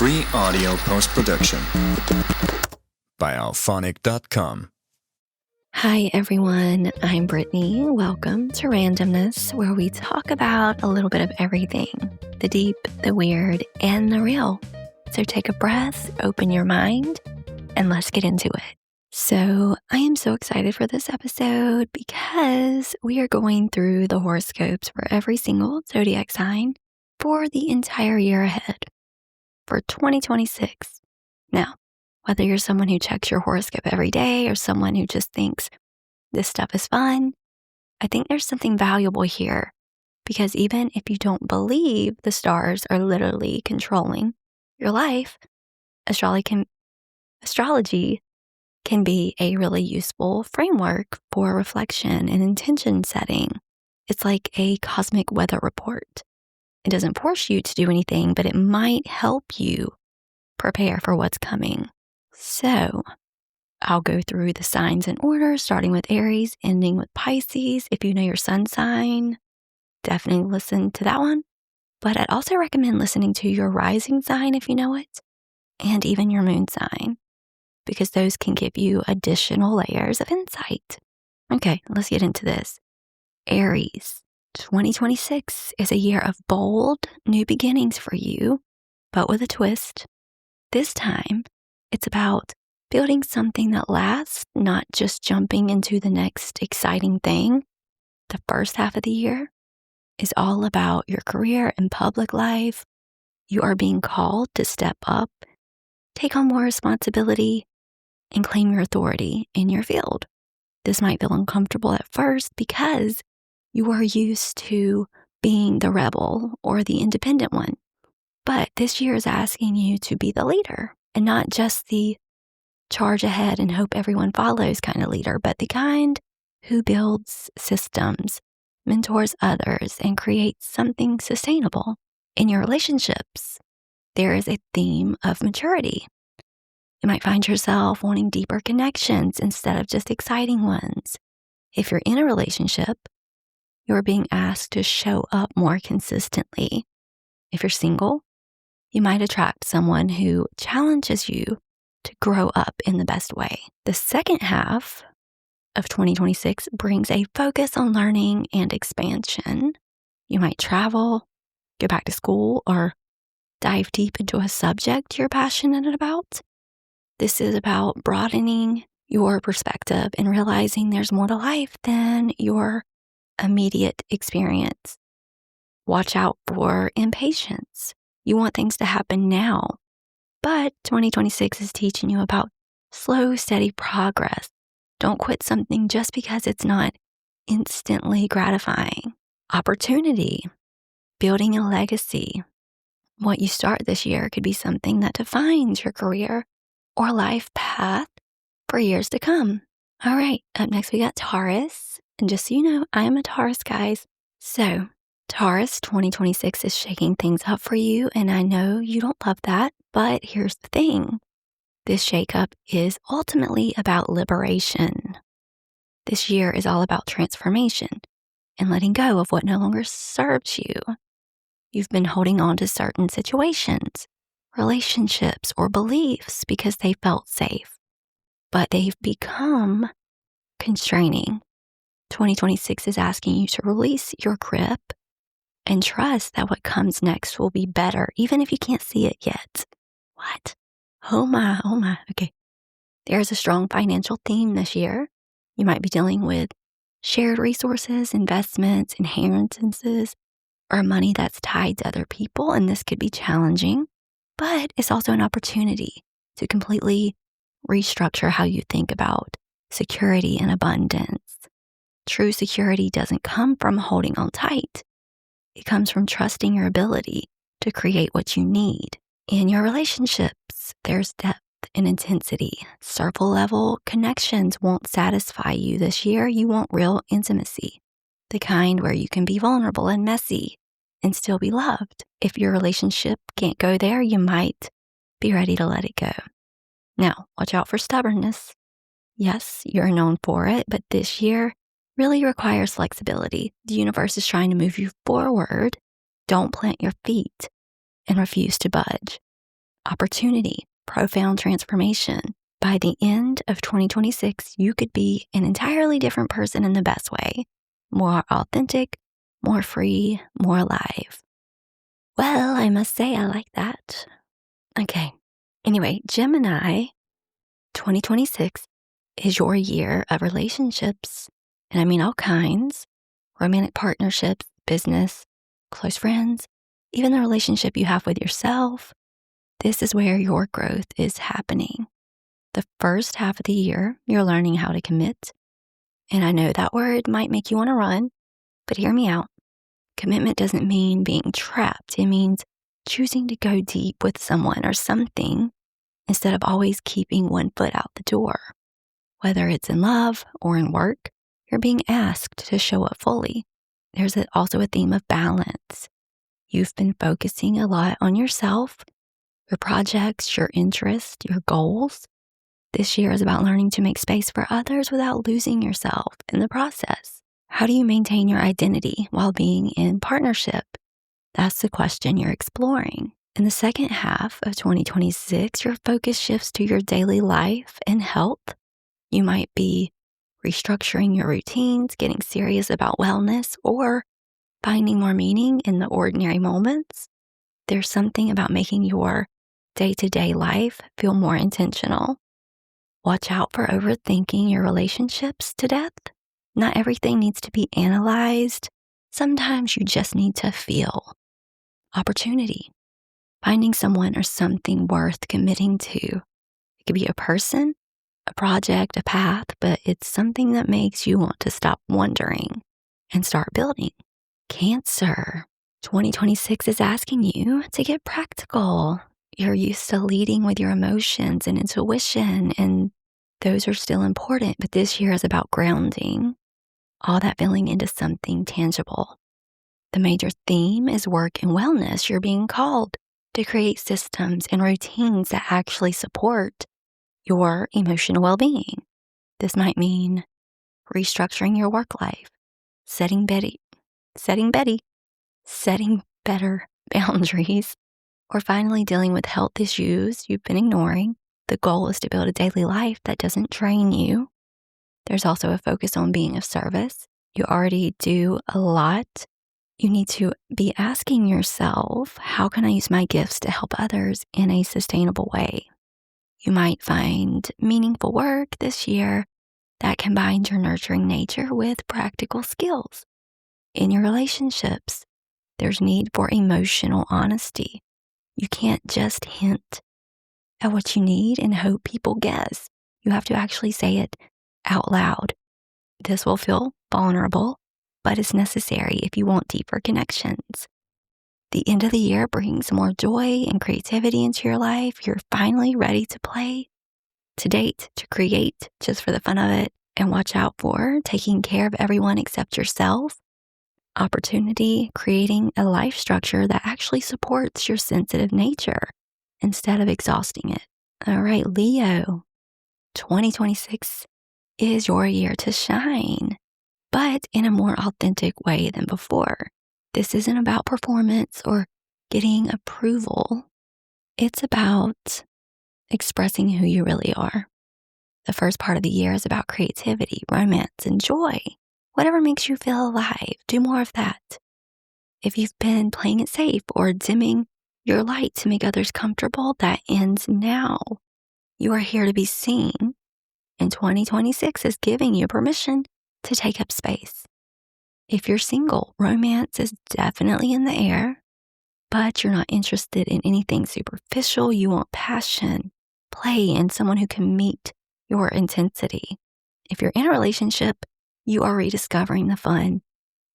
Free audio post-production by alphonic.com. Hi everyone, I'm Brittany. Welcome to Randomness, where we talk about a little bit of everything, the deep, the weird, and the real. So take a breath, open your mind, and let's get into it. So I am so excited for this episode because we are going through the horoscopes for every single zodiac sign for the entire year ahead for 2026. Now, whether you're someone who checks your horoscope every day or someone who just thinks this stuff is fun, I think there's something valuable here, because even if you don't believe the stars are literally controlling your life, astrology can be a really useful framework for reflection and intention setting. It's like a cosmic weather report. It doesn't force you to do anything, but it might help you prepare for what's coming. So I'll go through the signs in order, starting with Aries, ending with Pisces. If you know your sun sign, definitely listen to that one. But I'd also recommend listening to your rising sign if you know it, and even your moon sign, because those can give you additional layers of insight. Okay, let's get into this. Aries, 2026 is a year of bold new beginnings for you, but with a twist. This time, it's about building something that lasts, not just jumping into the next exciting thing. The first half of the year is all about your career and public life. You are being called to step up, take on more responsibility, and claim your authority in your field. This might feel uncomfortable at first because you are used to being the rebel or the independent one. But this year is asking you to be the leader, and not just the charge ahead and hope everyone follows kind of leader, but the kind who builds systems, mentors others, and creates something sustainable. In your relationships, there is a theme of maturity. You might find yourself wanting deeper connections instead of just exciting ones. If you're in a relationship, you're being asked to show up more consistently. If you're single, you might attract someone who challenges you to grow up in the best way. The second half of 2026 brings a focus on learning and expansion. You might travel, go back to school, or dive deep into a subject you're passionate about. This is about broadening your perspective and realizing there's more to life than your immediate experience. Watch out for impatience. You want things to happen now, but 2026 is teaching you about slow, steady progress. Don't quit something just because it's not instantly gratifying. Opportunity, building a legacy. What you start this year could be something that defines your career or life path for years to come. All right, up next we got Taurus. And just so you know, I am a Taurus, guys. So Taurus 2026 is shaking things up for you, and I know you don't love that, but here's the thing. This shakeup is ultimately about liberation. This year is all about transformation and letting go of what no longer serves you. You've been holding on to certain situations, relationships, or beliefs because they felt safe, but they've become constraining. 2026 is asking you to release your grip and trust that what comes next will be better, even if you can't see it yet. What? Oh my. Okay. There's a strong financial theme this year. You might be dealing with shared resources, investments, inheritances, or money that's tied to other people, and this could be challenging, but it's also an opportunity to completely restructure how you think about security and abundance. True security doesn't come from holding on tight. It comes from trusting your ability to create what you need. In your relationships, there's depth and intensity. Circle level connections won't satisfy you this year. You want real intimacy, the kind where you can be vulnerable and messy and still be loved. If your relationship can't go there, you might be ready to let it go. Now, watch out for stubbornness. Yes, you're known for it, but this year really requires flexibility. The universe is trying to move you forward. Don't plant your feet and refuse to budge. Opportunity, profound transformation. By the end of 2026, you could be an entirely different person in the best way. More authentic, more free, more alive. Well, I must say I like that. Okay. Anyway, Gemini, 2026 is your year of relationships. And I mean all kinds. Romantic partnerships, business, close friends, even the relationship you have with yourself. This is where your growth is happening. The first half of the year, you're learning how to commit. And I know that word might make you want to run, but hear me out. Commitment doesn't mean being trapped. It means choosing to go deep with someone or something instead of always keeping one foot out the door. Whether it's in love or in work, you're being asked to show up fully. There's also a theme of balance. You've been focusing a lot on yourself, your projects, your interests, your goals. This year is about learning to make space for others without losing yourself in the process. How do you maintain your identity while being in partnership? That's the question you're exploring. In the second half of 2026, your focus shifts to your daily life and health. You might be restructuring your routines, getting serious about wellness, or finding more meaning in the ordinary moments. There's something about making your day-to-day life feel more intentional. Watch out for overthinking your relationships to death. Not everything needs to be analyzed. Sometimes you just need to feel. Opportunity. Finding someone or something worth committing to. It could be a person, a project, a path, but it's something that makes you want to stop wondering and start building. Cancer. 2026 is asking you to get practical. You're used to leading with your emotions and intuition, and those are still important, but this year is about grounding all that feeling into something tangible. The major theme is work and wellness. You're being called to create systems and routines that actually support your emotional well-being. This might mean restructuring your work life, setting better boundaries, or finally dealing with health issues you've been ignoring. The goal is to build a daily life that doesn't drain you. There's also a focus on being of service. You already do a lot. You need to be asking yourself, how can I use my gifts to help others in a sustainable way? You might find meaningful work this year that combines your nurturing nature with practical skills. In your relationships, there's need for emotional honesty. You can't just hint at what you need and hope people guess. You have to actually say it out loud. This will feel vulnerable, but it's necessary if you want deeper connections. The end of the year brings more joy and creativity into your life. You're finally ready to play, to date, to create just for the fun of it, and watch out for taking care of everyone except yourself. Opportunity, creating a life structure that actually supports your sensitive nature instead of exhausting it. All right, Leo, 2026 is your year to shine, but in a more authentic way than before. This isn't about performance or getting approval. It's about expressing who you really are. The first part of the year is about creativity, romance, and joy. Whatever makes you feel alive, do more of that. If you've been playing it safe or dimming your light to make others comfortable, that ends now. You are here to be seen, and 2026 is giving you permission to take up space. If you're single, romance is definitely in the air, but you're not interested in anything superficial. You want passion, play, and someone who can meet your intensity. If you're in a relationship, you are rediscovering the fun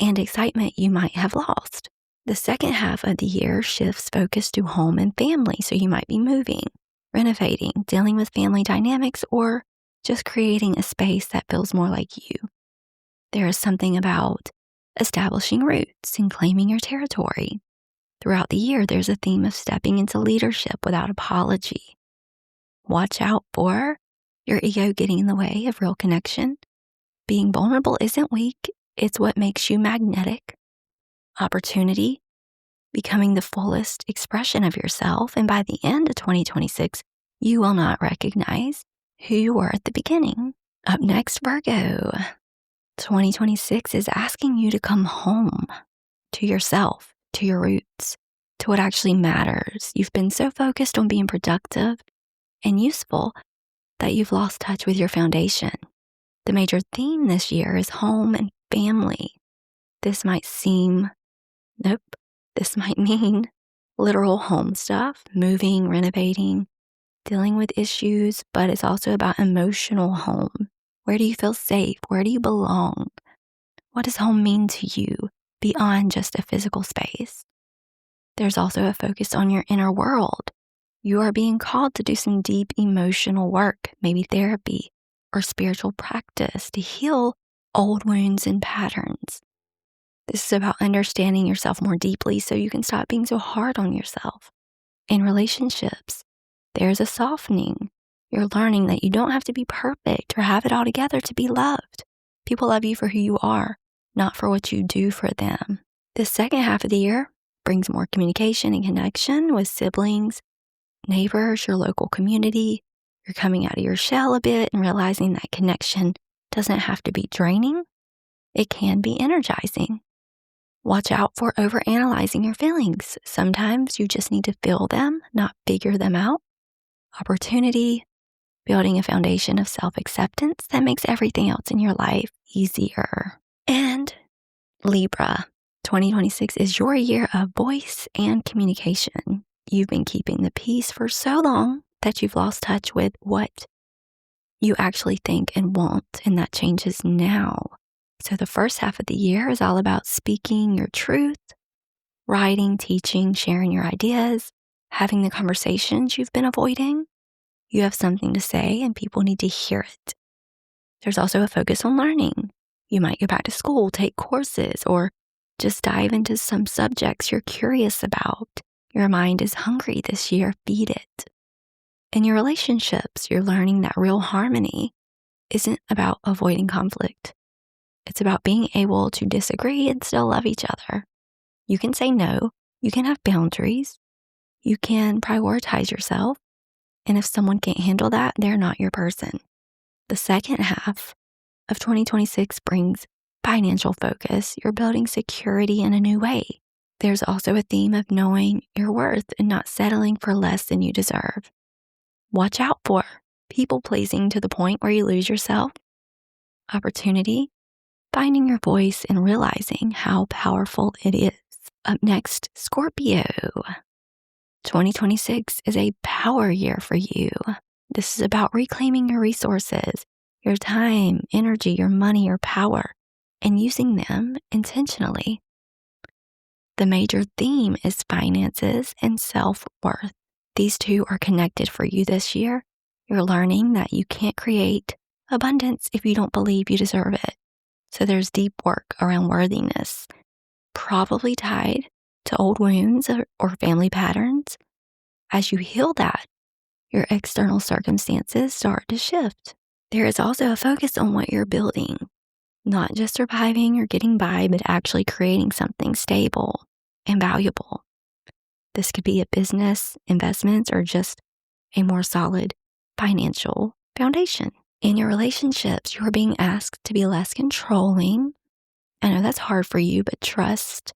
and excitement you might have lost. The second half of the year shifts focus to home and family, so you might be moving, renovating, dealing with family dynamics, or just creating a space that feels more like you. There is something about establishing roots and claiming your territory. Throughout the year, there's a theme of stepping into leadership without apology. Watch out for your ego getting in the way of real connection. Being vulnerable isn't weak, it's what makes you magnetic. Opportunity, becoming the fullest expression of yourself. And by the end of 2026, you will not recognize who you were at the beginning. Up next, Virgo. 2026 is asking you to come home to yourself, to your roots, to what actually matters. You've been so focused on being productive and useful that you've lost touch with your foundation. The major theme this year is home and family. This might mean literal home stuff, moving, renovating, dealing with issues, but it's also about emotional home. Where do you feel safe? Where do you belong? What does home mean to you beyond just a physical space? There's also a focus on your inner world. You are being called to do some deep emotional work, maybe therapy or spiritual practice to heal old wounds and patterns. This is about understanding yourself more deeply so you can stop being so hard on yourself. In relationships, there's a softening. You're learning that you don't have to be perfect or have it all together to be loved. People love you for who you are, not for what you do for them. The second half of the year brings more communication and connection with siblings, neighbors, your local community. You're coming out of your shell a bit and realizing that connection doesn't have to be draining. It can be energizing. Watch out for overanalyzing your feelings. Sometimes you just need to feel them, not figure them out. Opportunity, building a foundation of self-acceptance that makes everything else in your life easier. And Libra, 2026 is your year of voice and communication. You've been keeping the peace for so long that you've lost touch with what you actually think and want, and that changes now. So the first half of the year is all about speaking your truth, writing, teaching, sharing your ideas, having the conversations you've been avoiding. You have something to say and people need to hear it. There's also a focus on learning. You might go back to school, take courses, or just dive into some subjects you're curious about. Your mind is hungry this year, feed it. In your relationships, you're learning that real harmony isn't about avoiding conflict. It's about being able to disagree and still love each other. You can say no, you can have boundaries, you can prioritize yourself, and if someone can't handle that, they're not your person. The second half of 2026 brings financial focus. You're building security in a new way. There's also a theme of knowing your worth and not settling for less than you deserve. Watch out for people-pleasing to the point where you lose yourself. Opportunity, finding your voice and realizing how powerful it is. Up next, Scorpio. 2026 is a power year for you. This is about reclaiming your resources, your time, energy, your money, your power, and using them intentionally. The major theme is finances and self-worth. These two are connected for you this year. You're learning that you can't create abundance if you don't believe you deserve it. So there's deep work around worthiness, probably tied to old wounds or family patterns. As you heal that, your external circumstances start to shift. There is also a focus on what you're building, not just surviving or getting by, but actually creating something stable and valuable. This could be a business, investments, or just a more solid financial foundation. In your relationships, you're being asked to be less controlling. I know that's hard for you, but trust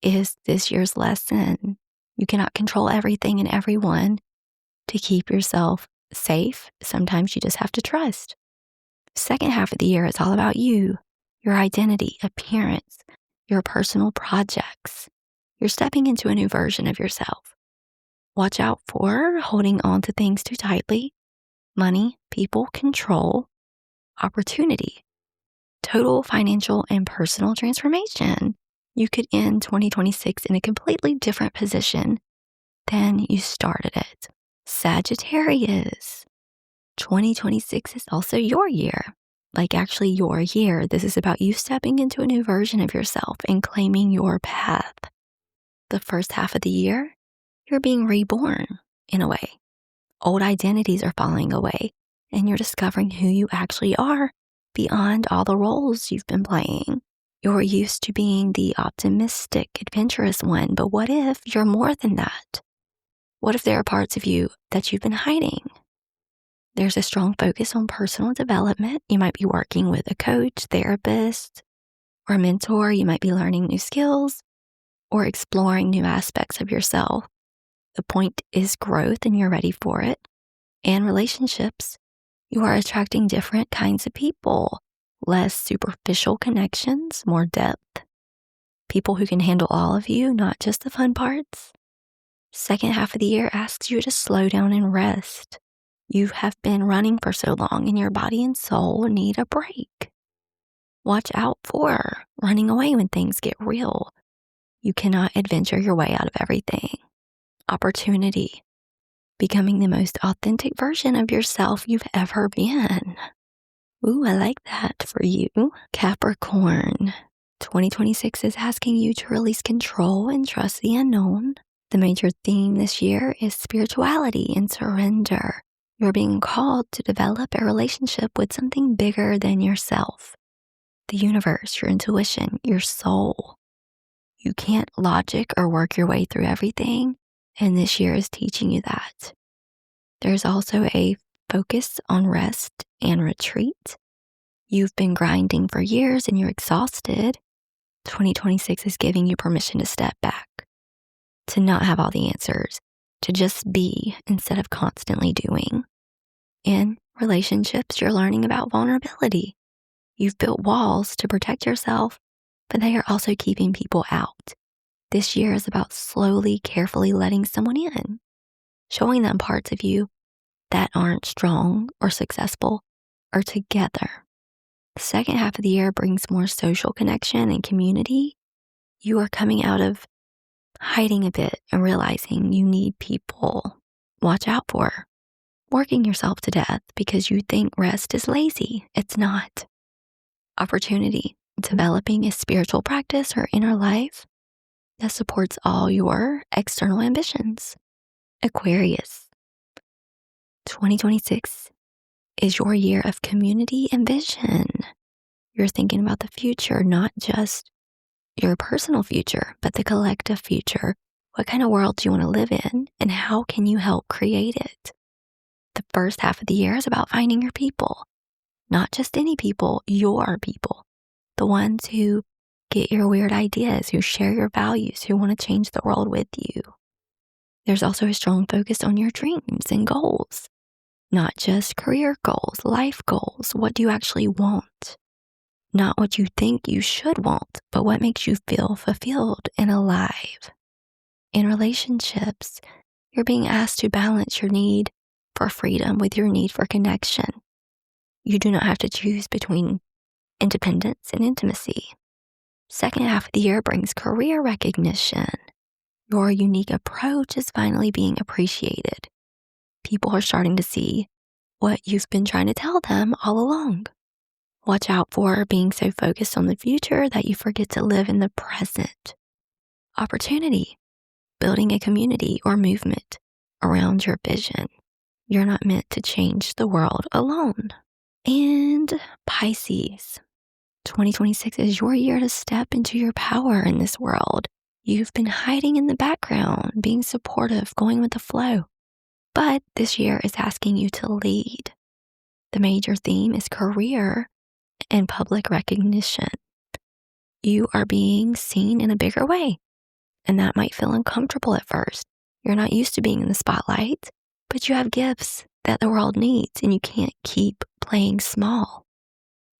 is this year's lesson. You cannot control everything and everyone to keep yourself safe. Sometimes you just have to trust. Second half of the year is all about you, your identity, appearance, your personal projects. You're stepping into a new version of yourself. Watch out for holding on to things too tightly. Money, people, control, opportunity, total financial and personal transformation. You could end 2026 in a completely different position than you started it. Sagittarius, 2026 is also your year. Actually your year. This is about you stepping into a new version of yourself and claiming your path. The first half of the year, you're being reborn in a way. Old identities are falling away, and you're discovering who you actually are beyond all the roles you've been playing. You're used to being the optimistic, adventurous one, but what if you're more than that? What if there are parts of you that you've been hiding? There's a strong focus on personal development. You might be working with a coach, therapist, or a mentor. You might be learning new skills or exploring new aspects of yourself. The point is growth, and you're ready for it. And relationships, you are attracting different kinds of people, less superficial connections, more depth. People who can handle all of you, not just the fun parts. Second half of the year asks you to slow down and rest. You have been running for so long, and your body and soul need a break. Watch out for running away when things get real. You cannot adventure your way out of everything. Opportunity, becoming the most authentic version of yourself you've ever been. Ooh, I like that for you. Capricorn, 2026 is asking you to release control and trust the unknown. The major theme this year is spirituality and surrender. You're being called to develop a relationship with something bigger than yourself. The universe, your intuition, your soul. You can't logic or work your way through everything, and this year is teaching you that. There's also a focus on rest and retreat. You've been grinding for years and you're exhausted. 2026 is giving you permission to step back, to not have all the answers, to just be instead of constantly doing. In relationships, you're learning about vulnerability. You've built walls to protect yourself, but they are also keeping people out. This year is about slowly, carefully letting someone in, showing them parts of you that aren't strong or successful or together. The second half of the year brings more social connection and community. You are coming out of hiding a bit and realizing you need people. Watch out for working yourself to death because you think rest is lazy. It's not. Opportunity, developing a spiritual practice or inner life that supports all your external ambitions. Aquarius, 2026 is your year of community and vision. You're thinking about the future, not just your personal future, but the collective future. What kind of world do you want to live in, and how can you help create it? The first half of the year is about finding your people, not just any people, your people, the ones who get your weird ideas, who share your values, who want to change the world with you. There's also a strong focus on your dreams and goals, not just career goals, life goals. What do you actually want? Not what you think you should want, but what makes you feel fulfilled and alive. In relationships, you're being asked to balance your need for freedom with your need for connection. You do not have to choose between independence and intimacy. Second half of the year brings career recognition. Your unique approach is finally being appreciated. People are starting to see what you've been trying to tell them all along. Watch out for being so focused on the future that you forget to live in the present. Opportunity, building a community or movement around your vision. You're not meant to change the world alone. And Pisces, 2026 is your year to step into your power in this world. You've been hiding in the background, being supportive, going with the flow. But this year is asking you to lead. The major theme is career and public recognition. You are being seen in a bigger way, and that might feel uncomfortable at first. You're not used to being in the spotlight, but you have gifts that the world needs, and you can't keep playing small.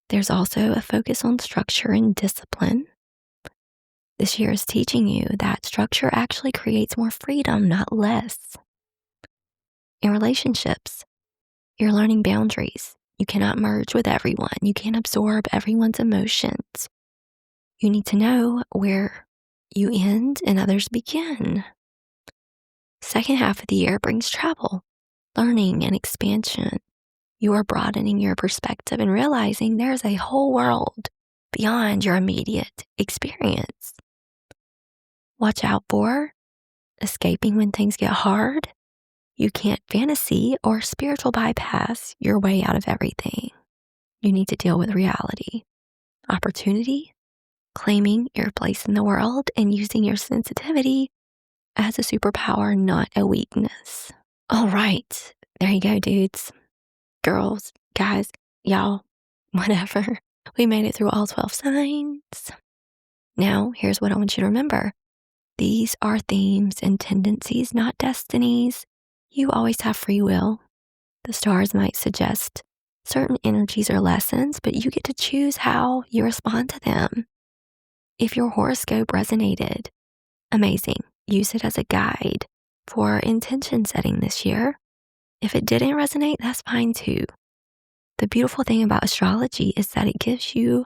There's also a focus on structure and discipline. This year is teaching you that structure actually creates more freedom, not less. In relationships, you're learning boundaries. You cannot merge with everyone. You can't absorb everyone's emotions. You need to know where you end and others begin. Second half of the year brings travel, learning, and expansion. You are broadening your perspective and realizing there's a whole world beyond your immediate experience. Watch out for escaping when things get hard. You can't fantasy or spiritual bypass your way out of everything. You need to deal with reality. Opportunity, claiming your place in the world and using your sensitivity as a superpower, not a weakness. All right. There you go, dudes, girls, guys, y'all, whatever. We made it through all 12 signs. Now, here's what I want you to remember. These are themes and tendencies, not destinies. You always have free will. The stars might suggest certain energies or lessons, but you get to choose how you respond to them. If your horoscope resonated, amazing. Use it as a guide for intention setting this year. If it didn't resonate, that's fine too. The beautiful thing about astrology is that it gives you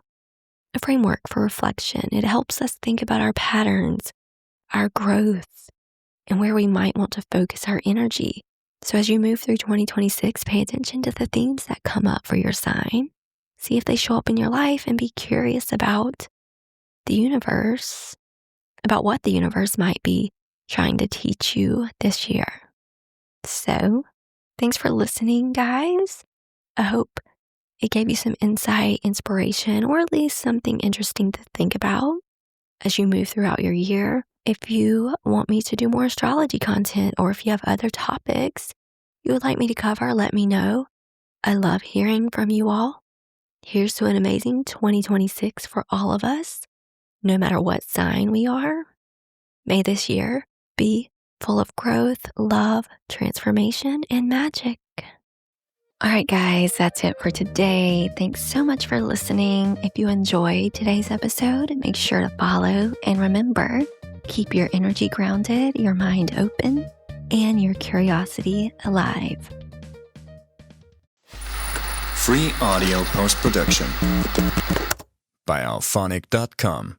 a framework for reflection. It helps us think about our patterns, our growth, and where we might want to focus our energy. So as you move through 2026, pay attention to the themes that come up for your sign. See if they show up in your life and be curious about the universe, about what the universe might be trying to teach you this year. So, thanks for listening, guys. I hope it gave you some insight, inspiration, or at least something interesting to think about as you move throughout your year. If you want me to do more astrology content, or if you have other topics you would like me to cover, let me know. I love hearing from you all. Here's to an amazing 2026 for all of us, no matter what sign we are. May this year be full of growth, love, transformation, and magic. All right, guys, that's it for today. Thanks so much for listening. If you enjoyed today's episode, make sure to follow. And remember, keep your energy grounded, your mind open, and your curiosity alive. Free audio post-production by alphonic.com.